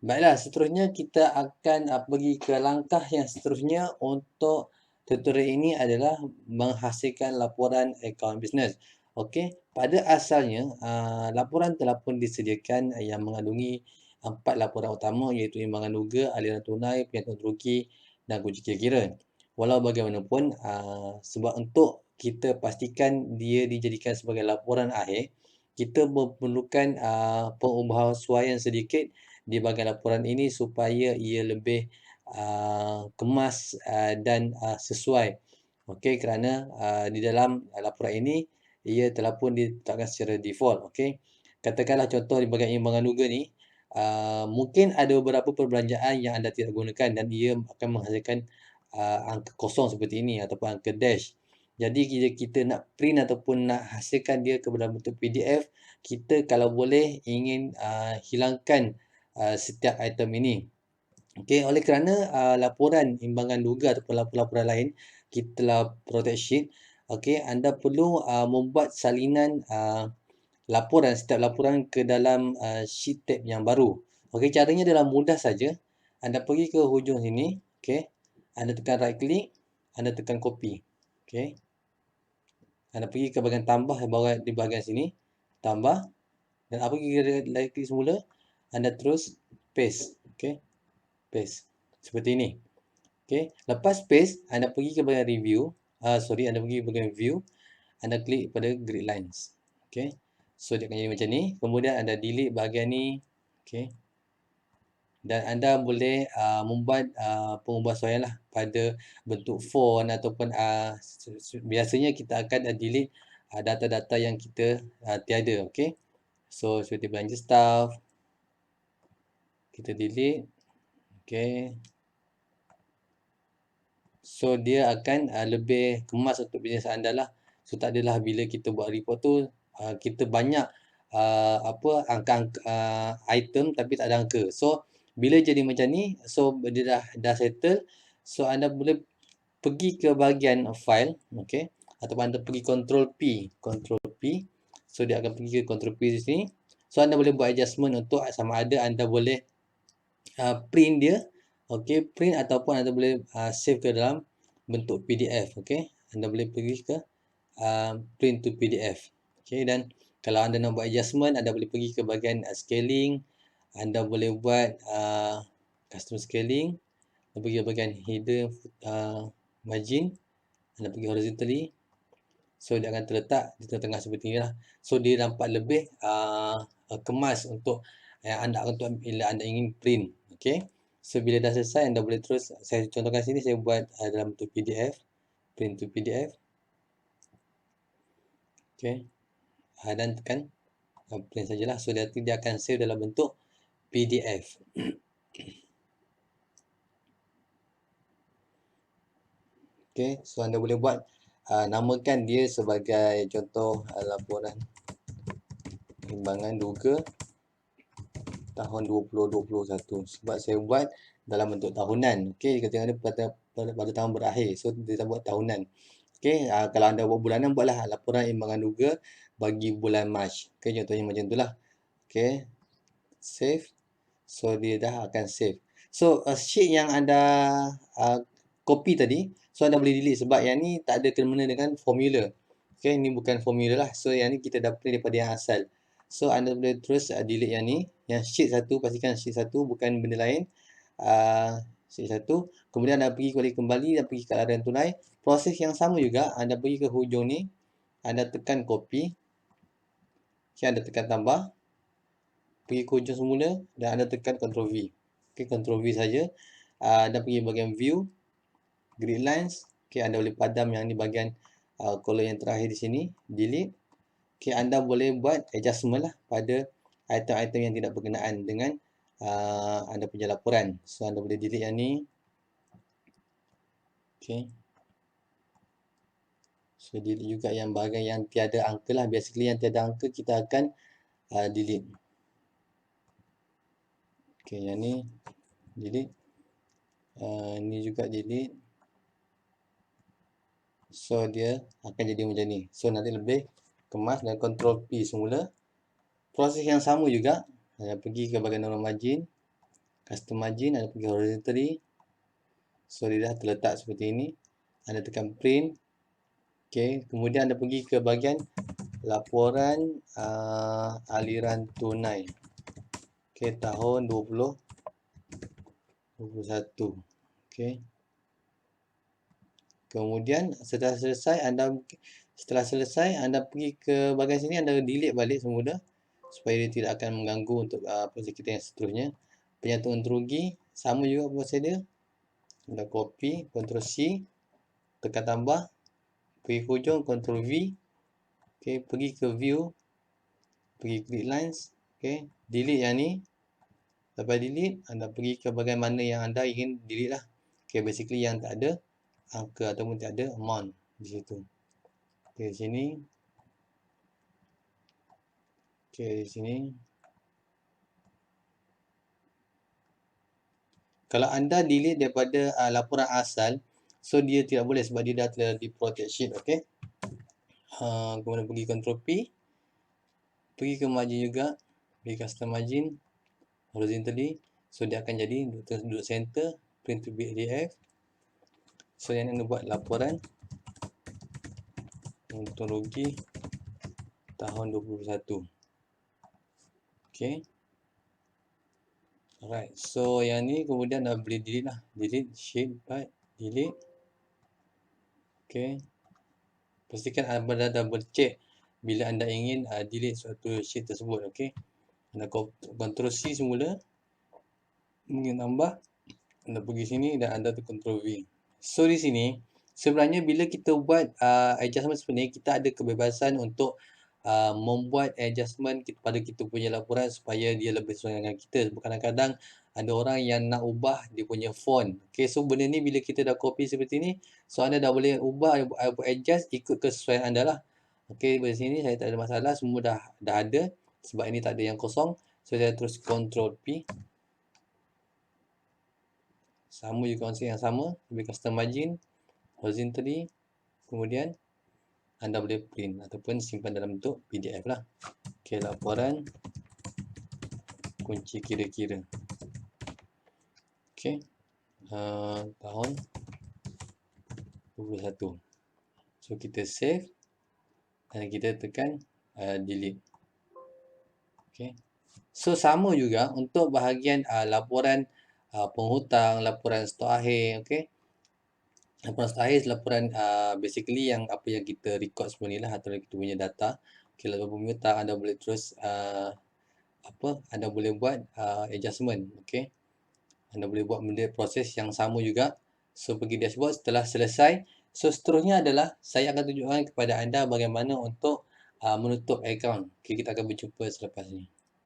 Baiklah, seterusnya kita akan pergi ke langkah yang seterusnya untuk tutorial ini adalah menghasilkan laporan akaun bisnes. Okey, pada asalnya laporan telah pun disediakan yang mengandungi 4 laporan utama iaitu imbangan duga, aliran tunai, penghitungan kerugi dan kunci kira-kira. Walau bagaimanapun sebab untuk kita pastikan dia dijadikan sebagai laporan akhir, kita memerlukan pengubahan sedikit di bahagian laporan ini supaya ia lebih kemas dan sesuai. Okey, kerana di dalam laporan ini ia telah pun diletakkan secara default. Okey, katakanlah contoh di bahagian imbangan duga ni, mungkin ada beberapa perbelanjaan yang anda tidak gunakan dan ia akan menghasilkan angka kosong seperti ini ataupun angka dash. Jadi jika kita nak print ataupun nak hasilkan dia ke dalam bentuk PDF, kita kalau boleh ingin hilangkan setiap item ini. Okey, oleh kerana laporan imbangan duga ataupun laporan-laporan lain kita telah protect sheet, okey, anda perlu membuat salinan laporan, setiap laporan ke dalam sheet tab yang baru. Okey, caranya adalah mudah saja. Anda pergi ke hujung sini, okey. Anda tekan right click, anda tekan copy. Okey. Anda pergi ke bahagian tambah di bahagian sini, tambah dan apa kira right click semula, anda terus paste. Okey. Paste. Seperti ini. Okey. Lepas paste, anda pergi ke bahagian review. Anda pergi ke bahagian view. Anda klik pada grid lines. Okey. So, dia akan jadi macam ni. Kemudian anda delete bahagian ni. Okey. Dan anda boleh membuat pengubahsuaian lah pada bentuk font ataupun biasanya kita akan delete data-data yang kita tiada. Okey. So, seperti belanja staff. Kita delete. Okey. So, dia akan lebih kemas untuk bisnes anda lah. So, tak adalah bila kita buat report tu, kita banyak angka-angka item tapi tak ada angka. So, bila jadi macam ni, so dia dah settle. So, anda boleh pergi ke bahagian file, okey, ataupun anda pergi control P. So, dia akan pergi ke control P di sini. So, anda boleh buat adjustment untuk sama ada anda boleh print dia, okey, print ataupun anda boleh save ke dalam bentuk PDF. Okey, anda boleh pergi ke print to PDF. Okey, dan kalau anda nak buat adjustment, anda boleh pergi ke bahagian scaling. Anda boleh buat custom scaling. Anda pergi ke bahagian header margin. Anda pergi horizontally. So, dia akan terletak di tengah-tengah seperti inilah. So, dia nampak lebih kemas untuk bila anda ingin print. Okey. So, bila dah selesai, anda boleh terus, saya contohkan sini, saya buat dalam bentuk PDF. Print to PDF. Okey. Dan tekan print sajalah. So, dia akan save dalam bentuk PDF. Okey. So, anda boleh buat namakan dia sebagai contoh laporan imbangan duga tahun 2021 sebab saya buat dalam bentuk tahunan. Okey, kita tengok dia pada tahun berakhir. So, kita buat tahunan. Okey, kalau anda buat bulanan, buatlah laporan imbangan duga bagi bulan Mac. Okey, contohnya macam itulah. Okey, save. So, dia dah akan save. So, sheet yang anda copy tadi, so anda boleh delete sebab yang ni tak ada kena-mena dengan formula. Okey, ni bukan formula lah. So, yang ni kita dah print daripada yang asal. So, anda boleh terus delete yang ni. Yang sheet satu, pastikan sheet satu bukan benda lain. Sheet satu. Kemudian anda pergi kembali dan pergi ke aliran tunai. Proses yang sama juga. Anda pergi ke hujung ni. Anda tekan copy. Okay, anda tekan tambah. Pergi ke hujung semula dan anda tekan Ctrl V. Okay, Ctrl V saja. Anda pergi bahagian view. Grid lines. Okay, anda boleh padam yang ni bahagian kolom yang terakhir di sini. Delete. Okay, anda boleh buat adjustment lah pada item-item yang tidak berkenaan dengan anda punya laporan. So, anda boleh delete yang ni. Okay. So, delete juga yang bahagian yang tiada angka lah. Basically, yang tiada angka kita akan delete. Okay, yang ni delete. Ni juga delete. So, dia akan jadi macam ni. So, nanti lebih kemas dan Ctrl P semula. Proses yang sama juga. Pergi ke bahagian normal margin. custom margin, anda pergi horizontally. So, dia dah terletak seperti ini. Anda tekan print. Okay, kemudian anda pergi ke bahagian laporan aliran tunai. Okay, tahun 2021. Okay. Kemudian setelah selesai anda pergi ke bahagian sini, anda delete balik semula supaya dia tidak akan mengganggu untuk proses kita yang seterusnya. Penyatuan terugi sama juga prosedur. Anda copy, Ctrl C, tekan tambah, pergi ke hujung, Ctrl V. Okay, pergi ke view, pergi click lines. Okay, delete yang ni. Lepas delete, anda pergi ke bahagian mana yang anda ingin delete lah. Okay, basically yang tak ada angka ataupun tak ada amount di situ. Okay, di sini. Okay, di sini. Kalau anda delete daripada laporan asal, so dia tidak boleh sebab dia dah telah di protect sheet. Okay. Kemudian pergi Ctrl P. Pergi ke margin juga. Pergi custom margin. Horizontally. So dia akan jadi duduk center. Print to PDF. So yang anda buat laporan untung rugi tahun 2021. Okay. Alright. So yang ni kemudian dah boleh delete lah. Delete sheet part. Delete. Okay. Pastikan anda double check bila anda ingin delete suatu sheet tersebut. Okay. Anda Ctrl C semula. Ingin tambah. Anda pergi sini dan anda Ctrl V. So di sini sebenarnya bila kita buat adjustment seperti ni, kita ada kebebasan untuk membuat adjustment pada kita punya laporan supaya dia lebih sesuai dengan kita. Kadang-kadang ada orang yang nak ubah dia punya font. Okay, so benda ni bila kita dah copy seperti ni, so anda dah boleh ubah, adjust ikut kesesuaian anda lah. Okay, di sini saya tak ada masalah, semua dah ada sebab ini tak ada yang kosong. So saya terus Ctrl P. Sama juga konsep yang sama, lebih custom margin, horizontally, kemudian anda boleh print ataupun simpan dalam bentuk PDF lah. Okay, laporan kunci kira-kira. Okay, tahun 21. So kita save dan kita tekan delete. Okay, so sama juga untuk bahagian laporan penghutang, laporan stok akhir. Okay, laporan stok akhir laporan basically yang apa yang kita record semua ni lah atau kita punya data. Okay, laporan penghutang anda boleh terus anda boleh buat adjustment. Okay, anda boleh buat benda proses yang sama juga. So pergi dashboard setelah selesai. So seterusnya adalah saya akan tunjukkan kepada anda bagaimana untuk menutup akaun. Okay, kita akan berjumpa selepas ni.